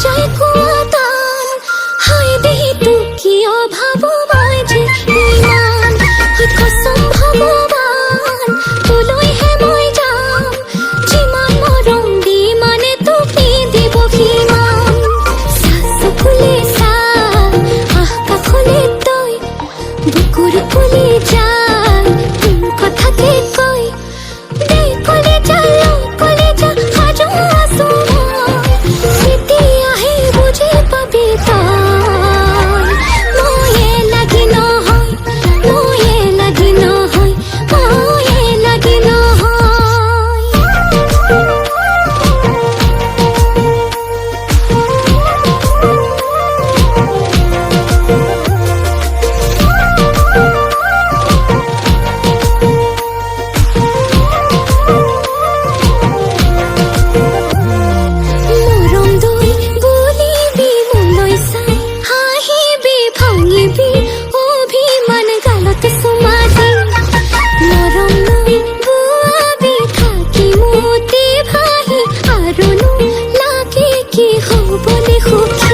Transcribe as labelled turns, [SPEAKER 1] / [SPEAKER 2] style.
[SPEAKER 1] যায় কুয়াতান হায় দেহি তু কিয় ভাবো মই যে ইমান কসম ভগৱান তোলৈ হে মই যাম যিমান মৰম দি মানে তোক দিব সিমান চকুলে চা কাষলে তই বুকুৰ কুলি যায় তোৰ কথাকে কৈ দে কলে যা সাজু আছো স্মৃতি আহে বুজি পাবি তই ময়ে লাগি নহয় ময়ে লাগি নহয় ময়ে লাগি নহয় কি হবলে সুখী